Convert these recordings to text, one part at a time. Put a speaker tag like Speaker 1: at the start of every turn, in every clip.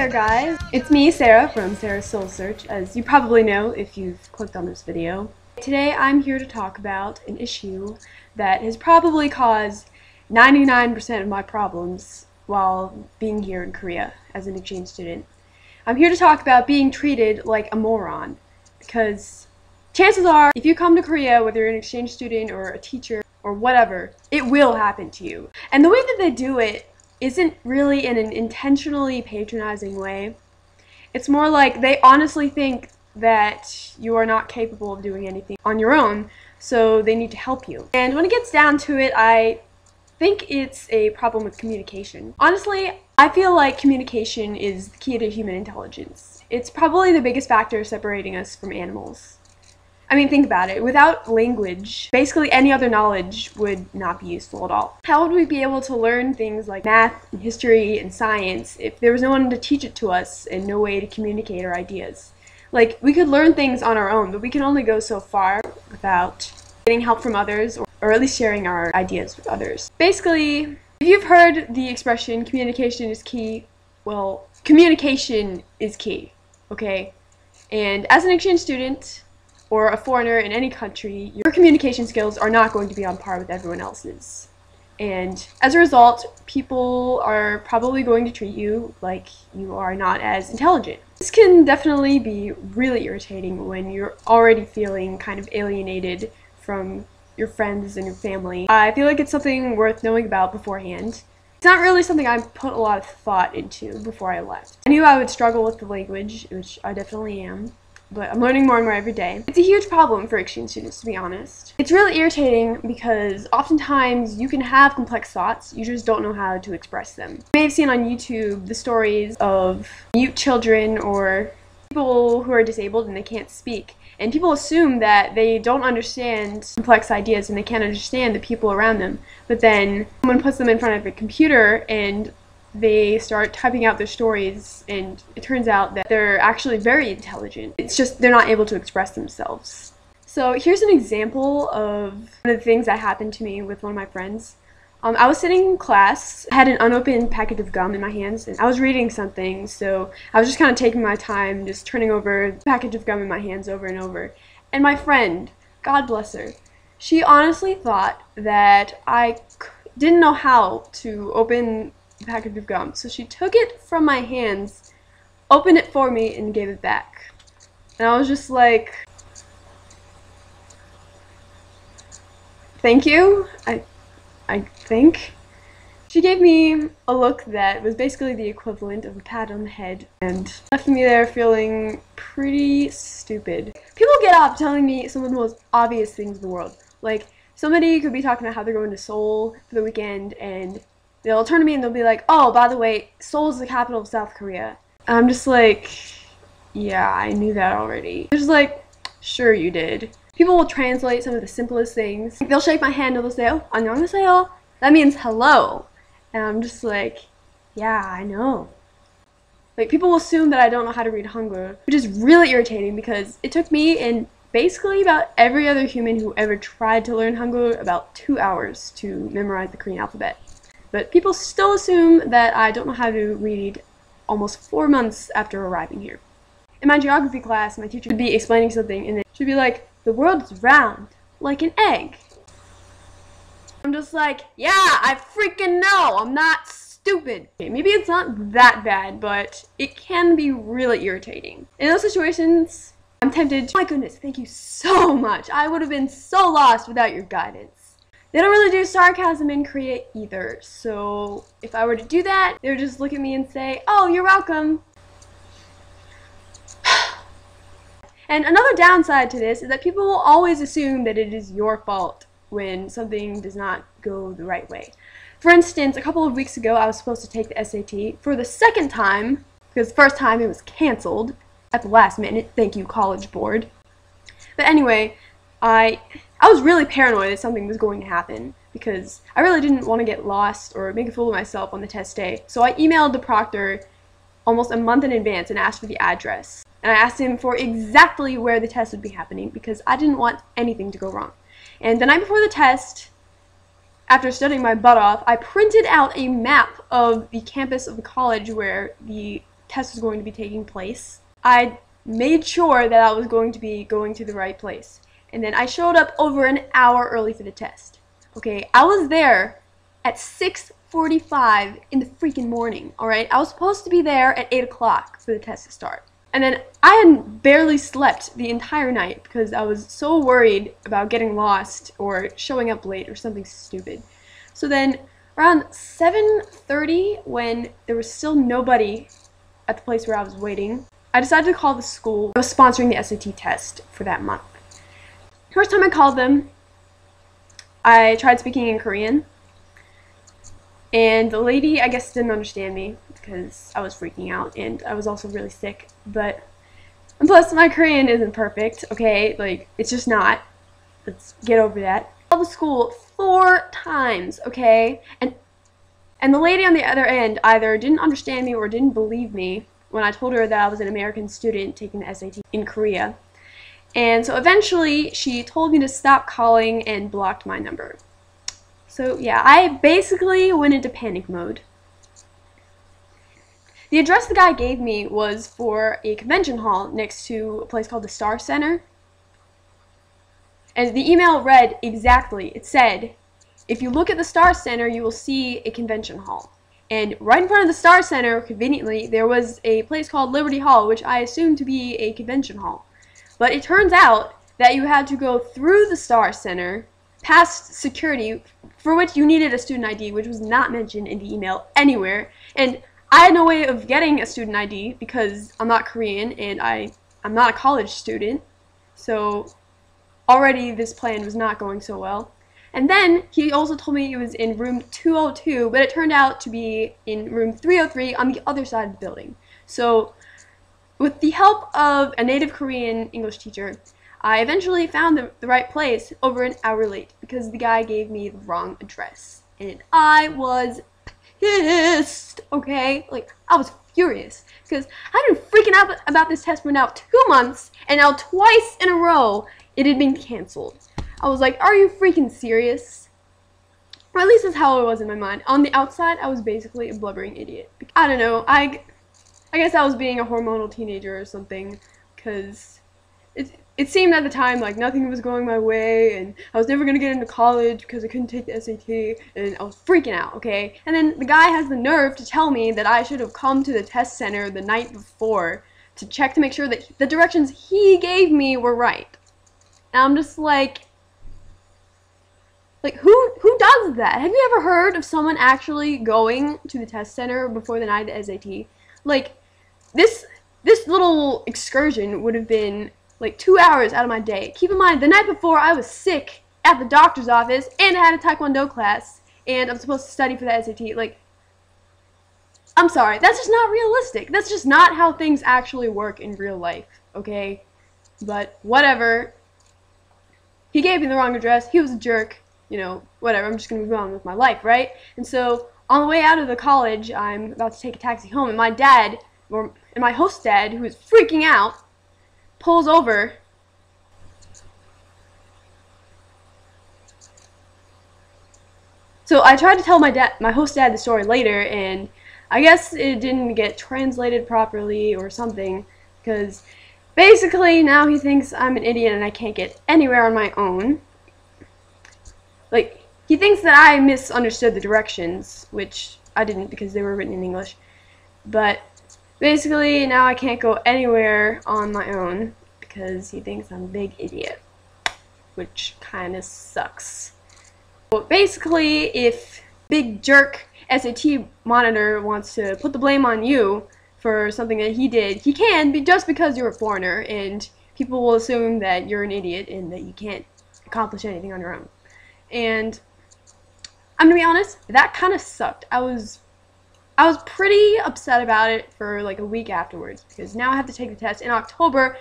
Speaker 1: there guys, it's me Sarah from SarahsSeoulSearch, as you probably know if you've clicked on this video. Today I'm here to talk about an issue that has probably caused 99% of my problems while being here in Korea as an exchange student. I'm here to talk about being treated like a moron, because chances are if you come to Korea, whether you're an exchange student or a teacher or whatever, it will happen to you. And the way that they do it isn't really in an intentionally patronizing way. It's more like they honestly think that you are not capable of doing anything on your own, so they need to help you. And when it gets down to it, I think it's a problem with communication. Honestly, I feel like communication is the key to human intelligence. It's probably the biggest factor separating us from animals. I mean, think about it. Without language, basically any other knowledge would not be useful at all. How would we be able to learn things like math and history and science if there was no one to teach it to us and no way to communicate our ideas? Like, we could learn things on our own, but we can only go so far without getting help from others, or at least sharing our ideas with others. Basically, if you've heard the expression communication is key, well, communication is key, okay? And as an exchange student, or a foreigner in any country, your communication skills are not going to be on par with everyone else's. And as a result, people are probably going to treat you like you are not as intelligent. This can definitely be really irritating when you're already feeling kind of alienated from your friends and your family. I feel like it's something worth knowing about beforehand. It's not really something I put a lot of thought into before I left. I knew I would struggle with the language, which I definitely am, but I'm learning more and more every day. It's a huge problem for exchange students, to be honest. It's really irritating because oftentimes you can have complex thoughts, you just don't know how to express them. You may have seen on YouTube the stories of mute children or people who are disabled and they can't speak. And people assume that they don't understand complex ideas and they can't understand the people around them. But then someone puts them in front of a computer and they start typing out their stories, and it turns out that they're actually very intelligent. It's just they're not able to express themselves. So here's an example of one of the things that happened to me with one of my friends. I was sitting in class, I had an unopened packet of gum in my hands, and I was reading something, so I was just kind of taking my time, just turning over the package of gum in my hands over and over. And my friend, God bless her, she honestly thought that I didn't know how to open package of gum. So she took it from my hands, opened it for me, and gave it back. And I was just like, thank you, I think. She gave me a look that was basically the equivalent of a pat on the head and left me there feeling pretty stupid. People get up telling me some of the most obvious things in the world. Like, somebody could be talking about how they're going to Seoul for the weekend, and they'll turn to me and they'll be like, oh, by the way, Seoul is the capital of South Korea. And I'm just like, yeah, I knew that already. They're just like, sure you did. People will translate some of the simplest things. They'll shake my hand and they'll say, oh, 안녕하세요. That means hello. And I'm just like, yeah, I know. Like, people will assume that I don't know how to read Hangul, which is really irritating because it took me and basically about every other human who ever tried to learn Hangul about 2 hours to memorize the Korean alphabet. But people still assume that I don't know how to read almost 4 months after arriving here. In my geography class, my teacher would be explaining something and then she'd be like, the world is round, like an egg. I'm just like, yeah, I freaking know, I'm not stupid. Okay, maybe it's not that bad, but it can be really irritating. In those situations, I'm tempted to, oh my goodness, thank you so much. I would have been so lost without your guidance. They don't really do sarcasm in Korea either, so if I were to do that, they would just look at me and say, oh, you're welcome. And another downside to this is that people will always assume that it is your fault when something does not go the right way. For instance, a couple of weeks ago, I was supposed to take the SAT for the second time, because the first time it was canceled at the last minute. Thank you, College Board. But anyway, I was really paranoid that something was going to happen because I really didn't want to get lost or make a fool of myself on the test day. So I emailed the proctor almost a month in advance and asked for the address. And I asked him for exactly where the test would be happening because I didn't want anything to go wrong. And the night before the test, after studying my butt off, I printed out a map of the campus of the college where the test was going to be taking place. I made sure that I was going to be going to the right place. And then I showed up over an hour early for the test. Okay, I was there at 6:45 in the freaking morning, alright? I was supposed to be there at 8 o'clock for the test to start. And then I had barely slept the entire night because I was so worried about getting lost or showing up late or something stupid. So then around 7:30, when there was still nobody at the place where I was waiting, I decided to call the school that was sponsoring the SAT test for that month. First time I called them, I tried speaking in Korean, and the lady, I guess, didn't understand me because I was freaking out and I was also really sick. But and plus, my Korean isn't perfect, okay? Like, it's just not. Let's get over that. I called the school 4 times, okay? And the lady on the other end either didn't understand me or didn't believe me when I told her that I was an American student taking the SAT in Korea. And so eventually, she told me to stop calling and blocked my number. So yeah, I basically went into panic mode. The address the guy gave me was for a convention hall next to a place called the Star Center. And the email read exactly, it said, if you look at the Star Center, you will see a convention hall. And right in front of the Star Center, conveniently, there was a place called Liberty Hall, which I assumed to be a convention hall. But it turns out that you had to go through the Star Center, past security, for which you needed a student ID, which was not mentioned in the email anywhere. And I had no way of getting a student ID because I'm not Korean and I'm not a college student. So already this plan was not going so well. And then he also told me it was in room 202, but it turned out to be in room 303 on the other side of the building. So with the help of a native Korean English teacher, I eventually found the right place over an hour late because the guy gave me the wrong address. And I was pissed, okay? Like, I was furious because I've been freaking out about this test for now 2 months, and now twice in a row it had been canceled. I was like, are you freaking serious? Or at least that's how it was in my mind. On the outside, I was basically a blubbering idiot. I don't know, I guess I was being a hormonal teenager or something, because it seemed at the time like nothing was going my way, and I was never going to get into college because I couldn't take the SAT, and I was freaking out, okay? And then the guy has the nerve to tell me that I should have come to the test center the night before to check to make sure that the directions he gave me were right. And I'm just like who does that? Have you ever heard of someone actually going to the test center before the night of the SAT? Like, this little excursion would have been like 2 hours out of my day. Keep in mind, the night before I was sick at the doctor's office and I had a Taekwondo class and I'm supposed to study for the SAT. Like, I'm sorry, that's just not realistic. That's just not how things actually work in real life, okay? But whatever. He gave me the wrong address. He was a jerk. You know, whatever. I'm just going to move on with my life, right? And so on the way out of the college, I'm about to take a taxi home, and my dad, and my host dad, who is freaking out, pulls over. So I tried to tell my host dad the story later, and I guess it didn't get translated properly or something, because basically now he thinks I'm an idiot and I can't get anywhere on my own. Like, he thinks that I misunderstood the directions, which I didn't because they were written in English. But basically now I can't go anywhere on my own because he thinks I'm a big idiot, which kind of sucks. But basically, if big jerk SAT monitor wants to put the blame on you for something that he did, he can, just because you're a foreigner, and people will assume that you're an idiot and that you can't accomplish anything on your own. And I'm gonna be honest, that kind of sucked. I was pretty upset about it for like a week afterwards, because now I have to take the test in October,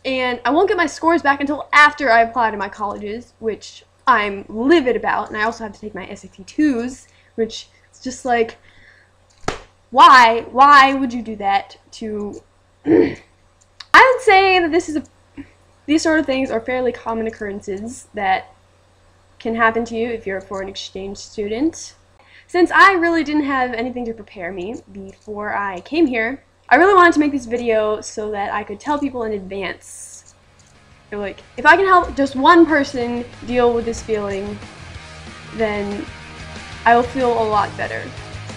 Speaker 1: and I won't get my scores back until after I apply to my colleges, which I'm livid about, and I also have to take my SAT-2s, which is just like, why would you do that to I would say that these sort of things are fairly common occurrences that can happen to you if you're a foreign exchange student. Since I really didn't have anything to prepare me before I came here, I really wanted to make this video so that I could tell people in advance. Like, if I can help just one person deal with this feeling, then I will feel a lot better.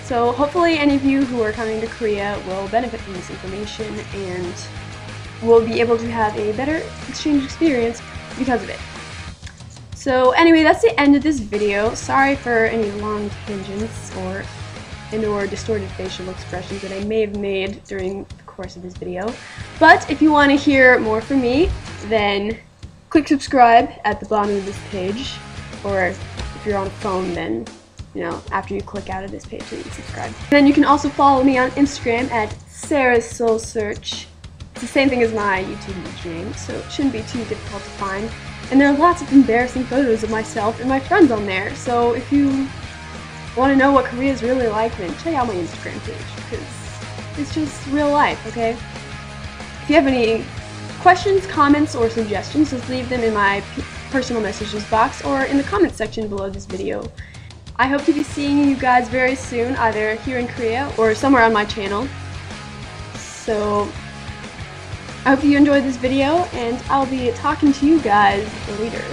Speaker 1: So hopefully any of you who are coming to Korea will benefit from this information and will be able to have a better exchange experience because of it. So anyway, that's the end of this video. Sorry for any long tangents or distorted facial expressions that I may have made during the course of this video. But if you want to hear more from me, then click subscribe at the bottom of this page, or if you're on a phone, then after you click out of this page, then you subscribe. And then you can also follow me on Instagram at SarahsSeoulSearch. It's the same thing as my YouTube username, so it shouldn't be too difficult to find. And there are lots of embarrassing photos of myself and my friends on there, so if you want to know what Korea is really like, then check out my Instagram page, because it's just real life, okay? If you have any questions, comments, or suggestions, just leave them in my personal messages box or in the comments section below this video. I hope to be seeing you guys very soon, either here in Korea or somewhere on my channel. So I hope you enjoyed this video, and I'll be talking to you guys later.